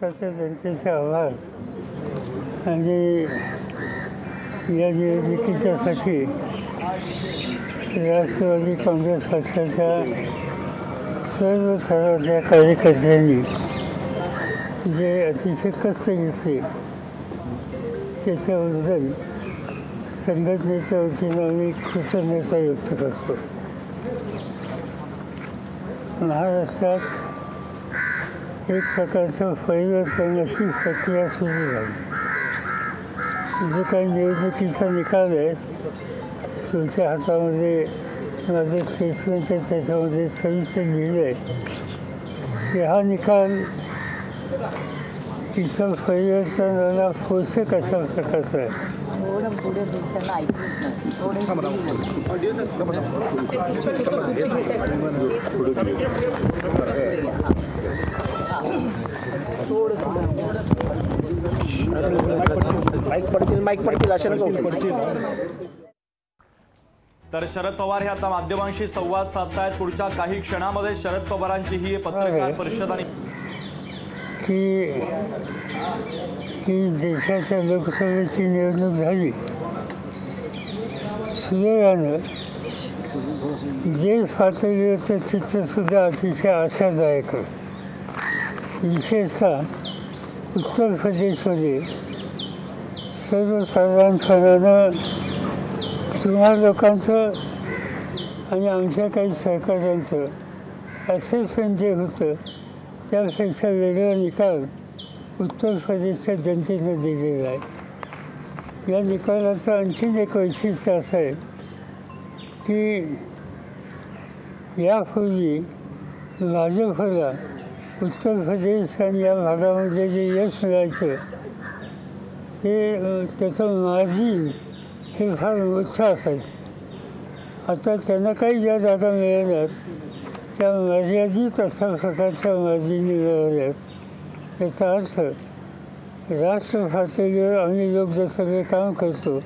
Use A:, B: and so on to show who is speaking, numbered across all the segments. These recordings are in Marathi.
A: महाराष्ट्राच्या जनतेचे आभार आणि या निवडणुकीच्यासाठी राष्ट्रवादी काँग्रेस पक्षाच्या सर्व थराच्या कार्यकर्त्यांनी जे अतिशय कष्ट घेतले त्याच्याबद्दल संघटनेच्या वतीनं आम्ही कृतज्ञता व्यक्त करतो. महाराष्ट्रात एक प्रकारचं परिवर्तनाची प्रक्रिया सुरू झाली. जो काही निवडणुकीचा निकाल आहे तुमच्या हातामध्ये माझं स्टेटमेंट आहे, त्याच्यामध्ये सविस्तर लिहिलं आहे की हा निकाल इथं परिवर्तनाला पोषक अशा प्रकारचा आहे.
B: तर शरद पवार हे आता माध्यमांशी संवाद साधतायत. पुढच्या काही क्षणामध्ये शरद पवारांची ही पत्रकार परिषद आणि
A: की देशाच्या लोकसभेची निवडणूक झाली सुदैवानं देश पातळीवरचं चित्रसुद्धा अतिशय आशादायक आहे. विशेषतः उत्तर प्रदेशमध्ये सर्वसाधारणपणानं तुम्हा लोकांचं आणि आमच्या काही सहकाऱ्यांचं असेसमेंट जे होतं त्यापेक्षा वेगळा निकाल उत्तर प्रदेशच्या जनतेनं दिलेला आहे. या निकालाचं आणखीन एक वैशिष्ट्य असं आहे की यापूर्वी भाजपला उत्तर प्रदेश आणि या भागामध्ये जे यश मिळायचं ते त्याचं मार्जिन हे फार मोठं असायचं. आता त्यांना काही ज्या जागा मिळाल्यात त्या मर्यादित अशा प्रकारच्या मार्जिनी मिळाल्यात. याचा अर्थ राष्ट्र पातळीवर आम्ही लोक जे सगळे काम करतो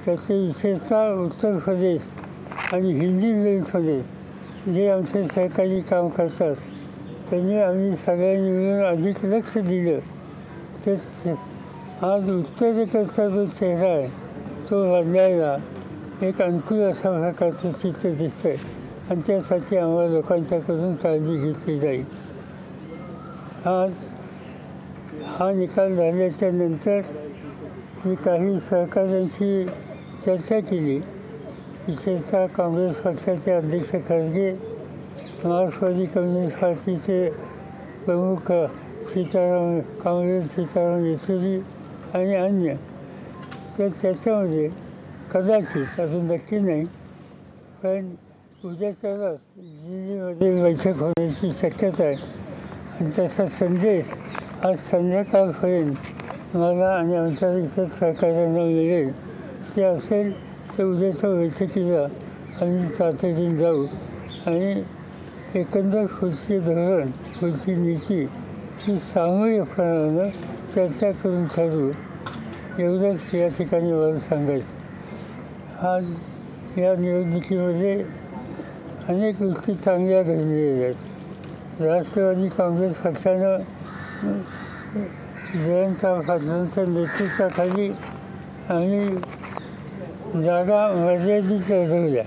A: त्याचे विशेषतः उत्तर प्रदेश आणि हिंदी बेल्टमध्ये जे आमचे सहकारी काम करतात त्यांनी आम्ही सगळ्यांनी मिळून अधिक लक्ष दिलं तर आज उत्तरेकडचा जो चेहरा आहे तो बदलायला एक अनुकूल अशा प्रकारचं चित्र दिसतं आहे आणि त्यासाठी आम्हाला लोकांच्याकडून काळजी घेतली जाईल. आज हा निकाल झाल्याच्या नंतर मी काही सहकाऱ्यांशी चर्चा केली. विशेषतः काँग्रेस पक्षाचे अध्यक्ष खरगे, मार्क्सवादी कम्युनिस्ट पार्टीचे प्रमुख सीताराम येचुरी आणि अन्य. तर त्याच्यामध्ये कदाचित अजून नक्की नाही पण उद्याच्या दिल्लीमध्ये बैठक होण्याची शक्यता आहे आणि त्याचा संदेश आज संध्याकाळपर्यंत मला आणि आमच्या इतर सहकार्यांना मिळेल. ते असेल तर उद्याच्या बैठकीला आम्ही तातडीने जाऊ आणि एकंदर पुढचे धोरण पुढची नीती ही सामूहिकपणानं चर्चा करून ठरवू एवढंच या ठिकाणी मला सांगायचं. आज या निवडणुकीमध्ये अनेक गोष्टी चांगल्या घडलेल्या आहेत. राष्ट्रवादी काँग्रेस पक्षानं जयंतराव पाटलांच्या नेतृत्वाखाली आणि जागा मर्यादित लढवल्या.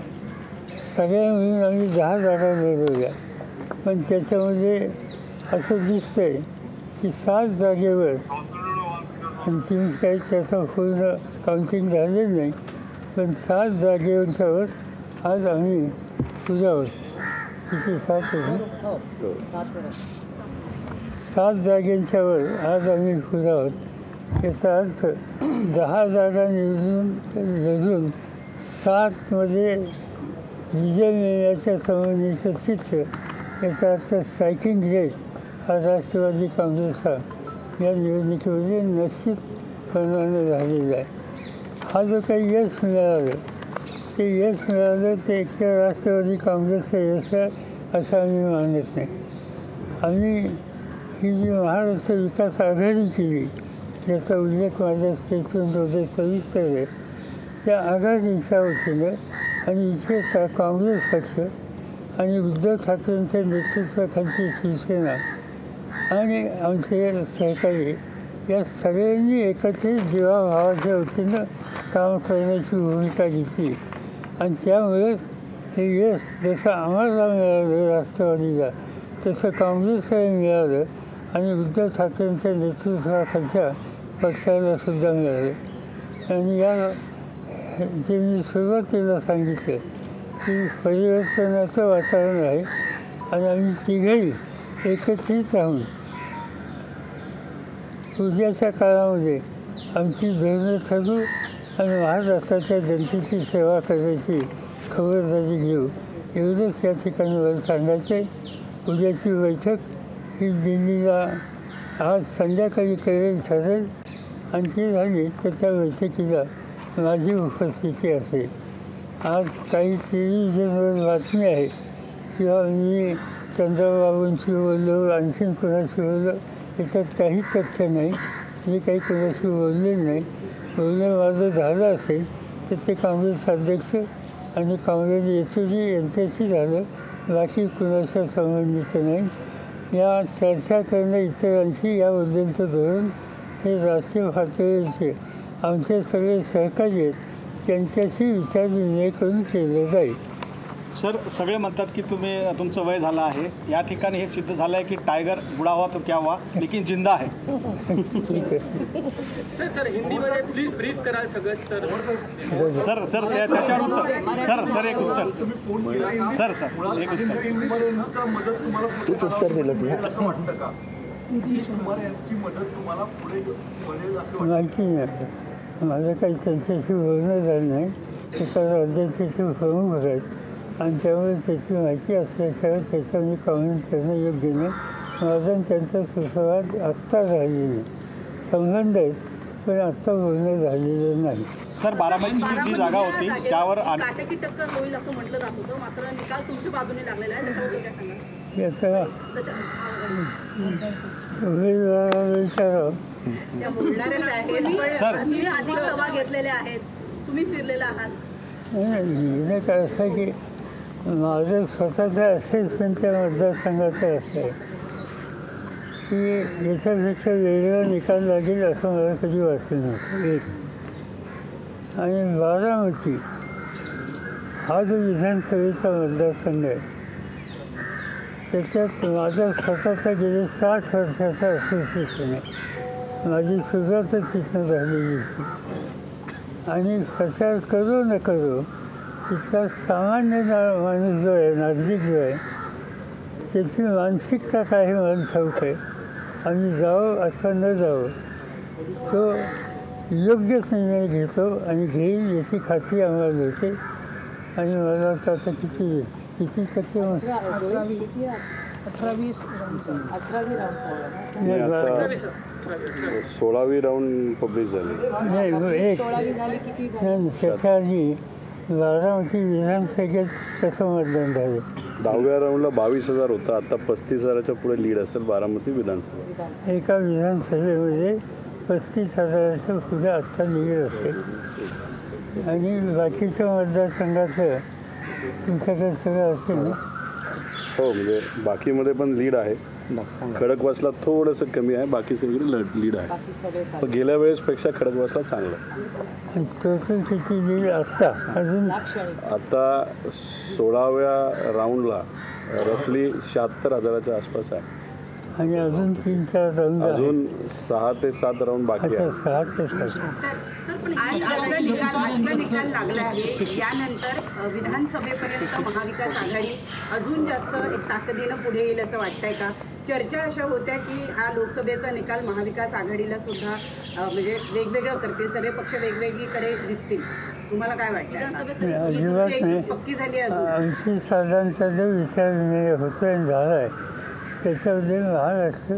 A: सगळ्या मिळून आम्ही 10 जागा लढवल्या पण त्याच्यामध्ये असं दिसतंय की 7 जागेवर अंतिम काही त्याचं पूर्ण काउंटिंग झालेलं नाही पण 7 जागेवर आज आम्ही पुढे आहोत. किती 7 जागेंच्यावर आज आम्ही पुढे आहोत. याचा अर्थ 10 जागा लढून 7मध्ये विजय मिळण्याच्या संबंधीचं चित्र. याचा अर्थ स्ट्रायकिंग रेट हा राष्ट्रवादी काँग्रेसचा या निवडणुकीमध्ये निश्चितपणाने झालेला आहे. हा जो काही यश मिळालं ते यश मिळालं ते एकट्या राष्ट्रवादी काँग्रेसचं यश आहे असं आम्ही मानत नाही. आम्ही ही जी महाराष्ट्र विकास आघाडी केली ज्याचा उल्लेख माझ्या स्टेटमेंटमध्ये सविस्तर आहे त्या आघाडीच्या वतीनं आणि विशेषतः काँग्रेस पक्ष आणि उद्धव ठाकरेंच्या नेतृत्वाखालची शिवसेना आणि आमचे सहकारी या सगळ्यांनी एकत्रित जीवाभावाच्या वतीनं काम करण्याची भूमिका घेतली आणि त्यामुळेच हे यश जसं आम्हाला मिळालं राष्ट्रवादीला तसं काँग्रेसलाही मिळालं आणि उद्धव ठाकरेंच्या नेतृत्वाखालच्या पक्षाला सुद्धा मिळालं. आणि या जे मी सुरुवातीला सांगितलं की परिवर्तनाचं वातावरण आहे आणि आम्ही तिघेही एकत्रित राहून उद्याच्या काळामध्ये आमची धोरणं ठरवू आणि महाराष्ट्राच्या जनतेची सेवा करण्याची खबरदारी घेऊ एवढंच या ठिकाणी मला सांगायचं आहे. उद्याची बैठक ही दिल्लीला आज संध्याकाळी कळेल ठरेल आणि ती झाली तर त्या बैठकीला माझी उपस्थिती असेल. आज काही टेलिव्हिजनवर बातमी आहे किंवा मी चंद्रबाबूंशी बोललो आणखीन कोणाशी बोललो याच्यात काही तथ्य नाही. मी काही कोणाशी बोललेलं नाही. बोलणं माझं झालं असेल तर ते काँग्रेस अध्यक्ष आणि काँग्रेस येथील यांच्याशी झालं, बाकी कुणाच्या संबंधीचं नाही. या चर्चा करणं इतरांशी याबद्दलचं धोरण हे राष्ट्रीय पातळीवरचे आमचे सगळे सहकारी आहेत त्यांच्याशी विचारविनिमय करून केलं जाईल.
C: सर, सगळे म्हणतात की तुमचं वय झालं आहे. या ठिकाणी हे सिद्ध झालं आहे की टायगर बुडा हुआ तो क्या हुआ लेकिन जिंदा आहे.
A: ठीक आहे
D: सर हिंदीमध्ये प्लीज ब्रीफ कराल सगळं तर.
C: सर त्याच्यावर उत्तर. सर एक उत्तर. सर एक उत्तर.
E: तूच उत्तर दिलंस ना.
A: माहिती नाही. माझं काही त्यांच्याशी बोलणं झालं नाही. एका राज्याचे ते प्रमुख आहेत आणि त्यामुळे त्याची माहिती असल्याशिवाय त्याच्यावर कमेंट करणं योग्य नाही. माझा त्यांचा सुसंवाद आत्ता झालेला नाही. संबंध आहेत पण आत्ता बोलणं झालेलं नाही.
C: सर, बारामतीची जी जागा होती त्यावर
F: काटेकी टक्कर होईल असं म्हटलं जात होतं, मात्र निकाल तुमच्या बाजूने लागलेला आहे. त्याच्याबद्दल काय सांगा?
A: याचा उमेदवाराला विचारावं.
F: तुम्ही अधिक सभा घेतलेल्या आहेत, तुम्ही फिरलेला आहात.
A: निर्णय काय असं की माझं स्वतःचा असेसमेंटच्या मतदारसंघाचं असं आहे की याच्यापेक्षा वेगळा निकाल लागेल असं मला कधी वाटलं नव्हतं. एक आणि बारामती हा जो विधानसभेचा मतदारसंघ आहे त्याच्यात माझा स्वतःचा गेले 60 वर्षाचा असोसिएशन आहे. माझी सुरुवातच तिथनं झालेली होती आणि प्रचार करू न करू तिथला सामान्य माणूस जो आहे, नागरिक जो आहे, त्याची मानसिकता काही मला ठाऊक आहे. आम्ही जावं अथवा न जावं तो योग्यच निर्णय घेतो आणि घेईल याची खात्री आम्हाला होते. आणि मला वाटतं आता किती टक्के
E: 16वी राऊंड पब्लिश झाली.
A: नाही, एक त्याच्या आधी बारामती विधानसभेत कसं मतदान झालं.
E: 10व्या राऊंडला 22,000 होता. आता 35,000च्या पुढे लीड असेल बारामती विधानसभा.
A: एका विधानसभेमध्ये 35,000च्या पुढे आत्ता लीड असेल. आणि बाकीच्या मतदारसंघाचं तुमच्याकडे सगळं असेल ना.
E: हो, म्हणजे बाकीमध्ये पण लीड आहे. खडकवासला थोडंसं कमी आहे, बाकी सगळी लीड आहे. पण गेल्या वेळेसपेक्षा खडकवासला चांगलं आहे.
A: टोटल किती लीड आत्ता अजून
E: आता 16व्या राऊंडला रफली 76,000च्या आसपास आहे.
A: आणि अजून 3-4 राऊंड
E: अजून 6 ते 7 राऊंड बाकी आहे.
A: 6 ते 7.
G: आजचा निकाल लागला आहे. यानंतर विधानसभेपर्यंत महाविकास आघाडी अजून जास्त एक ताकदीनं पुढे येईल असं वाटतंय का? चर्चा अशा होत्या की हा लोकसभेचा निकाल महाविकास आघाडीला सुद्धा म्हणजे वेगवेगळं करतील, सगळे पक्ष वेगवेगळीकडे दिसतील. तुम्हाला काय वाटतं?
A: अजिबात नाही.
G: पक्की झाली अजून
A: आमची साधारणतः जो विचार होतोय झाला आहे त्याच्यामध्ये महाराष्ट्र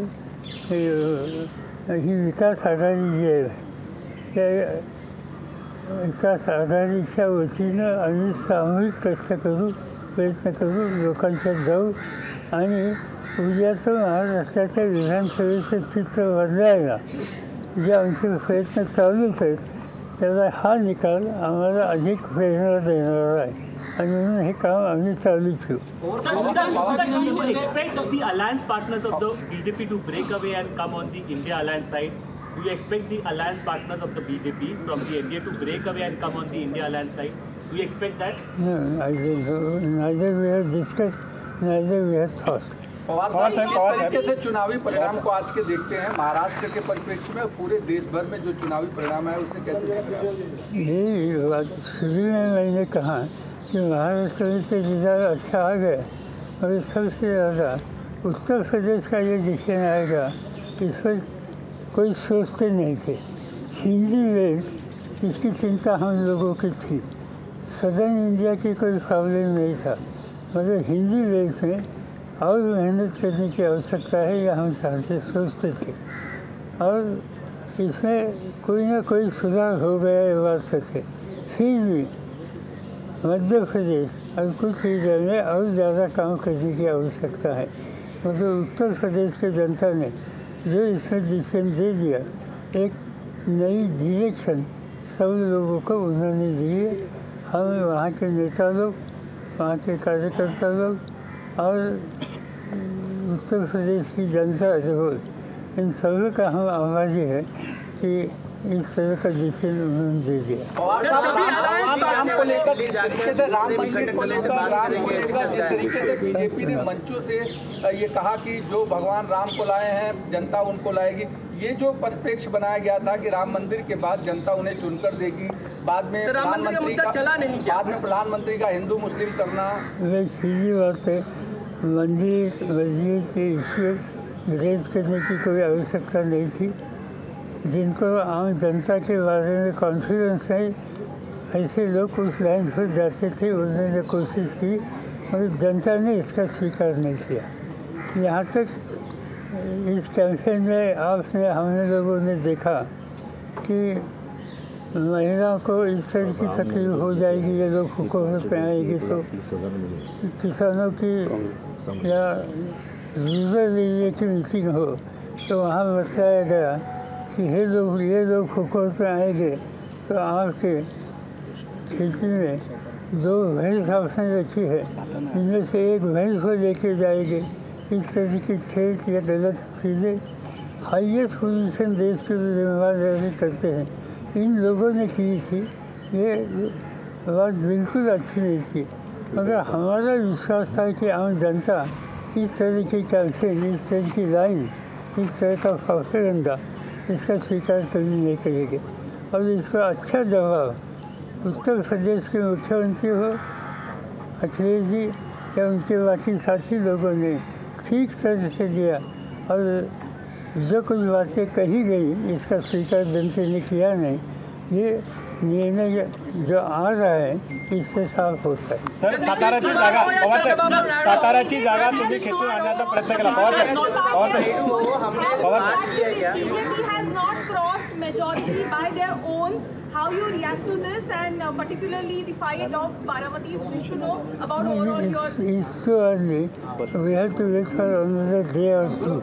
A: ही विकास आघाडी जी आहे त्या विकास आघाडीच्या वतीनं आम्ही सामूहिक कष्ट करू, प्रयत्न करू, लोकांच्यात जाऊ आणि उद्याचं महाराष्ट्राच्या विधानसभेचं चित्र बदलायला जे आमचे प्रयत्न चालूच आहेत त्याला हा निकाल आम्हाला अधिक प्रेरणा देणारा आहे. आणि म्हणून हे काम आम्ही चालू ठेवू.
H: Do you expect the alliance partners of the BJP to break away and come on the India alliance side? Do you expect the alliance partners of the BJP from the NDA to break away and come on the India alliance side? Do you expect that?
A: No, neither we have discussed, neither we have thought.
I: Pawar साहब किस तरीके से चुनावी परिणाम को आज के देखते हैं महाराष्ट्र के परिप्रेक्ष्य में, पूरे देश भर में जो चुनावी परिणाम है उसे कैसे देखते हैं?
A: यही बात शुरू में मैंने कहा कि महाराष्ट्र में तो रिजल्ट अच्छा आ गया और सबसे ज़्यादा उत्तर प्रदेश का ये डिसीजन आएगा इस पर कोई सोचते नहीं थे. हिंदी बेल्ट इसकी चिंता हम लोगों की थी, सदर्न इंडिया की कोई प्रॉब्लम नहीं था, मगर हिंदी बेल्ट में और मेहनत करने की आवश्यकता है या हम चाहते सोचते थे और इसमें कोई ना कोई सुधार हो गया ये बात सच है. फिर भी मध्य प्रदेश और कुछ एरिया में और ज़्यादा काम करने की आवश्यकता है, मगर उत्तर प्रदेश की जनता ने जो इसमें डिसीजन दे दिया, एक नई डायरेक्शन सब लोगों को उन्होंने दी है. हम वहाँ के नेता लोग, वहाँ के कार्यकर्ता लोग और उत्तर प्रदेश की जनता जो इन सभी का हम आभारी है कि इस तरह का डिसीजन उन्होंने दे दिया.
I: राम को लेकर जिस तरीके से राम मंदिर को लेकर जिस तरीके से बीजेपी ने मंचों से ये कहा कि जो भगवान राम को लाए हैं जनता उनको लाएगी, ये जो परिप्रेक्ष्य बनाया गया था कि राम मंदिर के बाद जनता उन्हें चुनकर देगी, बाद में प्रधानमंत्री का हिंदू मुस्लिम करना,
A: वे सीधी बात है. मंदिर मस्जिद के ईश्वर विरोध करने की कोई आवश्यकता नहीं थी. जिनको आम जनता के बारे में कॉन्फिडेंस है ऐसे लोग उस लाइन पर जाते थे, उन्होंने कोशिश की और जनता ने इसका स्वीकार नहीं किया. यहाँ तक इस कैंपेन में आपने हमने लोगों ने देखा कि महिलाओं को इस तरह की तकलीफ हो जाएगी, ये लोग हुकूमत में आएगी तो किसानों की या रूरल एरिया की मीटिंग हो तो वहाँ बताया गया कि ये लोग हुकूमत में आएंगे तो आपके खेती में 2 भैंस आपने रखी है, इनमें से एक भैंस को लेके जाएंगे. इस तरह की खेत या गलत चीज़ें हाईएस्ट पोजीशन देश के जिम्मेदार करते हैं इन लोगों ने की थी. ये बात बिल्कुल अच्छी नहीं थी, मगर हमारा विश्वास था कि आम जनता इस तरह की कैंपेन, इस तरह की लाइन, इस तरह का प्रोपेगेंडा इसका स्वीकार कभी नहीं करेंगे. और इसका अच्छा जवाब उत्तर प्रदेश के मुख्यमंत्री हो अखिलेश जी या उनके बाकी साथी लोगों ने ठीक तरह से दिया और जो कुछ बातें कही गई इसका स्वीकार जनता ने किया नहीं. ये निर्णय जो आ रहा है इससे साफ होता है.
C: सर साताराची जागा पवार साहेब, साताराची जागा तुम्ही खेचून आणण्याचा प्रयत्न केला. पवार साहेब
F: How you react to this and particularly the fight of Baramati, we should know about overall your...
A: It's too early. We have to wait for another day or two.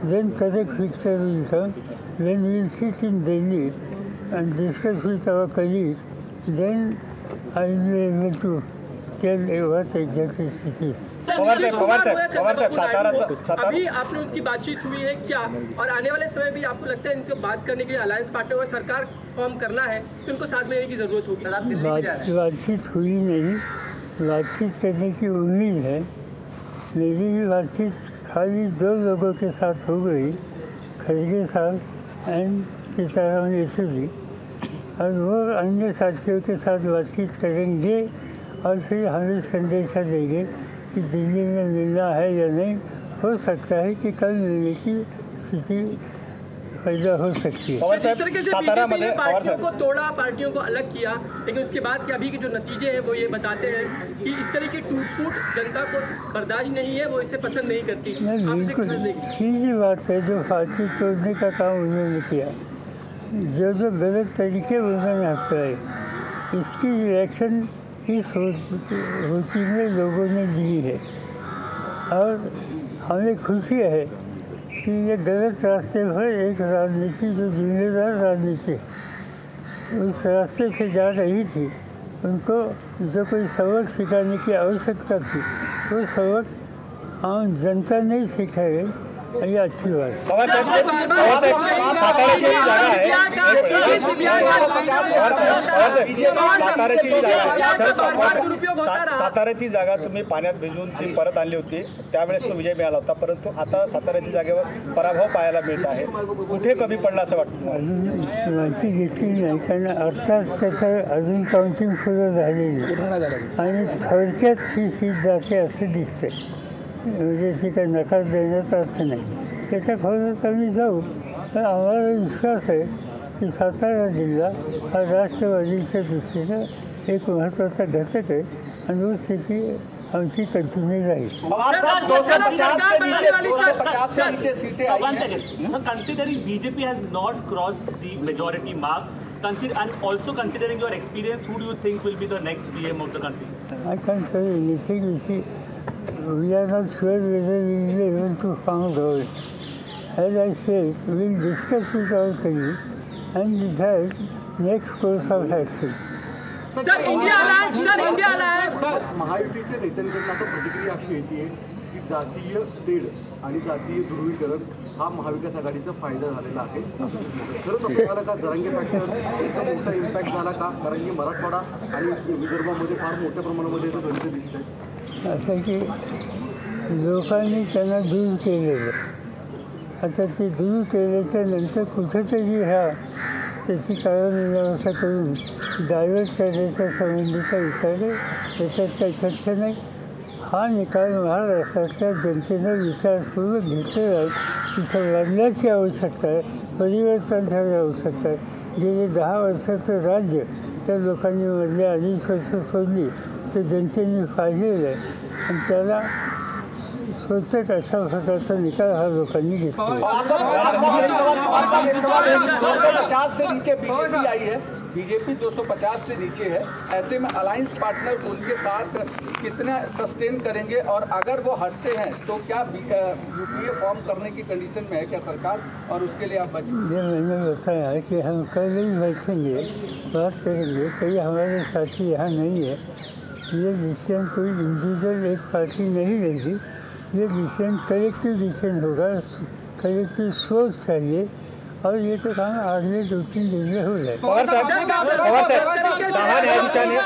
A: Then correct picture will come. When we will sit in Delhi and discuss with our colleagues, then I will be able to tell what exactly it is.
C: Pawar साहेब सातारा
D: अभी आपने उनकी बातचीत हुई है क्या, और आने वाले समय भी आपको लगता है इनसे बात करने के लिए अलायंस पार्टनर और सरकार फॉर्म करना है तो उनको साथ में रहने की जरूरत होगी?
A: बातचीत हुई नहीं, बातचीत करने की उम्मीद है. मेरी भी बातचीत खाली 2 लोगों के साथ हो गई, खड़गे साहब एंड सीताराम येचुरी, और वो अन्य साथियों के साथ बातचीत करेंगे और फिर हमें संदेशा देंगे कि दिल्ली में मिलना है या नहीं. हो सकता है कि कल मिलने की स्थिति पैदा हो सकती है.
D: जिस तरीके से बीजेपी ने पार्टियों को तोड़ा, पार्टियों को अलग किया, लेकिन उसके बाद के अभी के जो नतीजे हैं वो ये बताते हैं कि इस तरह की टूट-फूट जनता को बर्दाश्त नहीं है, वो इसे पसंद नहीं करती.
A: बिल्कुल सीधी बात है. जो पार्टी तोड़ने का काम उन्होंने किया, जो गलत तरीके उन्होंने अपनाए, इसकी रिएक्शन इस होती में लोगों ने दी है. और हमें खुशी है कि ये गलत रास्ते पर एक राजनीति जो जिम्मेदार राजनीति उस रास्ते से जा रही थी उनको जो कोई सबक सिखाने की आवश्यकता थी वो सबक आम जनता नहीं सिखाए, ये अच्छी बात है।
C: पवार साहेब साताऱ्याची जागा आहे, साताऱ्याची जागा तुम्ही पाण्यात भिजवून ती परत आणली होती, त्यावेळेस तो विजय मिळाला होता, परंतु आता साताऱ्याच्या जागेवर पराभव पाहायला मिळत आहे. कुठे कमी पडला असं वाटतं?
A: अजून माहिती घेतली नाही, कारण अर्थात त्याचं अजून काउंटिंग सुरू झालेली आणि थोडक्यात ही सीट जाते असं दिसतंय. म्हणजे ती काही नकार देण्याचा अर्थ नाही, त्याच्या खोलात आम्ही जाऊ. पण आम्हाला विश्वास आहे की सातारा जिल्हा हा राष्ट्रवादीच्या दृष्टीनं एक महत्त्वाचा घटक आहे आणि वो स्थिती आमची कंटिन्यू राहील.
H: Considering BJP has not crossed the majority mark, and also considering your experience, who do you think will be the next PM of the country?
A: I can't say anything. We are not sure whether we will be able to found out. As I said, we will discuss with our colleagues and decide next course of action.
D: Sir India alliance
J: महायुतीच्या नेत्यांकडून आता प्रतिक्रिया अशी येते की जातीय तेढ आणि जातीय ध्रुवीकरण हा महाविकास आघाडीचा फायदा झालेला आहे. खरंच असं झालं का? जरांगे फॅक्टर इतका मोठा इम्पॅक्ट झाला का? कारण की मराठवाडा आणि विदर्भामध्ये फार मोठ्या प्रमाणामध्ये गणित दिसतंय.
A: असं की लोकांनी त्यांना दूर केलेलं, आता ते दूर केल्याच्या नंतर कुठेतरी त्याची काळमीमासा करून डायव्हर्ट करण्याच्या संबंधीचा विचार आहे. त्याच्यात काही तथ्य नाही. हा निकाल महाराष्ट्रातल्या जनतेनं विचारपूर्वक घेतलेला आहे. तिथं बदलाची आवश्यकता आहे, परिवर्तनाची आवश्यकता आहे. गेले 10 वर्षाचं राज्य त्या लोकांनी मधल्या 2.5 वर्ष सोडली ते जनतेने पाहिलेलं आहे आणि त्याला स्वतःच अशा प्रकारचा निकाल हा लोकांनी घेतला.
I: 250 से नीचे बीजेपी आई है, बीजेपी 250 से नीचे है. ऐसे में अलायंस पार्टनर उनके साथ कितना सस्टेन करेंगे और अगर वो हटते हैं तो क्या यूपीए फॉर्म करने की कंडीशन में है क्या सरकार, और उसके लिए आप बचें?
A: ये मैंने बताया कि हम कल ही बैठेंगे, बात करेंगे. कई हमारे साथी यहाँ नहीं है. ये डिसीजन कोई इंडिविजुअल एक पार्टी नहीं लेगी, ये डिसीजन कलेक्टिव डिसीजन होगा. कलेक्टिव सोच चाहिए और ये तो काम अगले 2-3 दिन में हो जाए.
C: पवार साहेब 10 न्यायाधीशांनी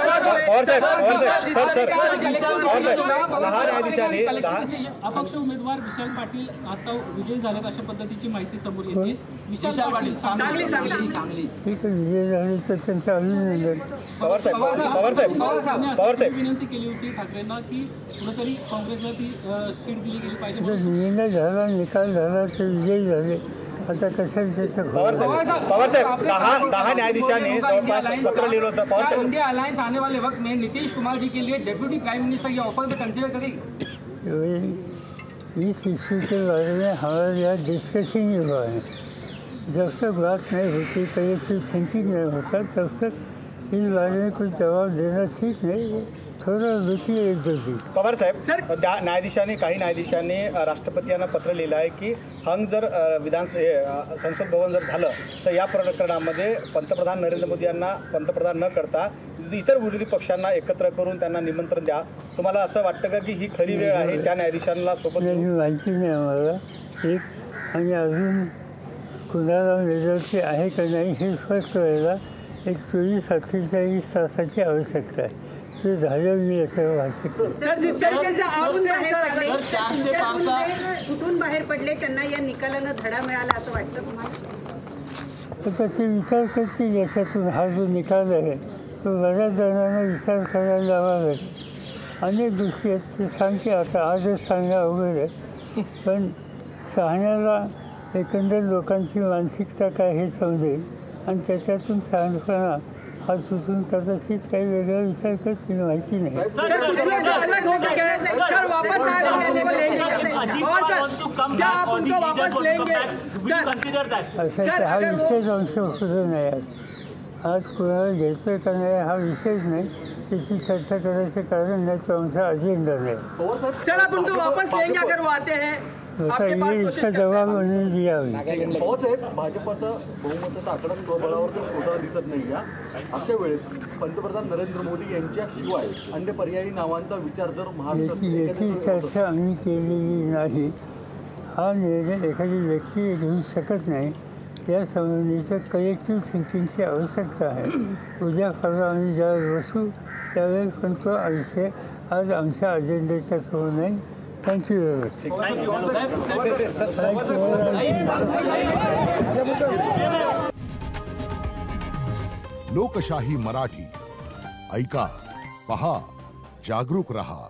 K: अपक्ष उमेदवार विशाल पाटील आता विजयी झालेत अशा पद्धतीची माहिती समोर येते. विशाल पाटील सांगली
A: ठीक आहे, विजय झाले तर त्यांचं अभिनंदन.
C: पवार साहेब
K: विनंती केली होती ठाकरेंना की कुठेतरी काँग्रेसला ती सीट दिली गेली पाहिजे.
A: निर्णय झाला, निकाल झाला, ते विजयी झाले. आता कशाला
C: पवार साहेब 10 न्यायाधीशांनी जवळपास पत्र लिहिलं होतं. पवार साहेब
K: इंडिया अलायंस आने वाले वक्त में नीतीश कुमार जी के लिए डेप्यूटी प्राइम मिनिस्टर ये ऑफर में कंसिडर करेगी. इस इश्यू के बारे में हमारे यहाँ डिस्कशन ही हुआ है. जब तक बात नहीं होती, कलेक्टिव थिंकिंग नहीं होता, तब तक इस बारे में कुछ जवाब देना ठीक नहीं. थोडं रुचि एक दोषी.
C: पवार साहेब काही न्यायाधीशांनी राष्ट्रपतींना पत्र लिहिलं आहे की हंग जर संसद भवन जर झालं तर या प्रकरणामध्ये पंतप्रधान नरेंद्र मोदी यांना पंतप्रधान न करता इतर विरोधी पक्षांना एकत्र करून त्यांना निमंत्रण द्या. तुम्हाला असं वाटतं का की ही खरी वेळ आहे त्या न्यायाधीशांना सोबत?
A: माहिती नाही आम्हाला एक, आणि अजून कुणाला मेजॉरिटी आहे का नाही हे स्पष्ट व्हायला एक 24-48 तासाची आवश्यकता आहे. ते झालं मी याच्यावर भाषिक.
G: सर, जिस तरीके से कुठून बाहेर पडले त्यांना या निकालानं धडा मिळाला असं वाटतं तुम्हाला?
A: तर ते विचार करतील याच्यातून. हा जो निकाल आहे तो बऱ्याच जणांना विचार करायला लावावेत. अनेक गोष्टी आहेत ते सांगते. आता आजच सांगा अवघड आहे, पण सांगण्याला एकंदर लोकांची मानसिकता काय हे समजेल आणि त्याच्यातून शहाणपणा हा सुचून कदाचित काही वेगळा विचार करतील, माहिती नाही. असं हा विषयच अंश होतो नाही. आज कोणाला घ्यायचं का नाही हा विषयच नाही. त्याची चर्चा करायचं कारण नाही, तो आमचा अजेंडा नाही.
D: सर आप उनको वापस लेंगे अगर वो आते हैं
A: बताइए, इसका जवाब उन्हें दिया हुआ।
J: पवारसाहेब, भाजपचं बहुमताचा आकडा स्वबळावर तर होताना दिसत नाही या अशा वेळेस पंतप्रधान नरेंद्र मोदी यांच्याशिवाय अन्य पर्यायी नावांचा विचार जर
A: याची चर्चा आम्ही केलेली नाही. हा निर्णय एखादी व्यक्ती घेऊ शकत नाही. या संबंधीचं कलेक्टिव्ह थिंकिंगची आवश्यकता आहे. उद्या परवा आम्ही ज्यावेळेस बसू त्यावेळेस पण तो विषय आज आमच्या अजेंड्याच्या समोर नाही. Thank you very much.
L: लोकशाही मराठी ऐका, पहा, जागरूक रहा.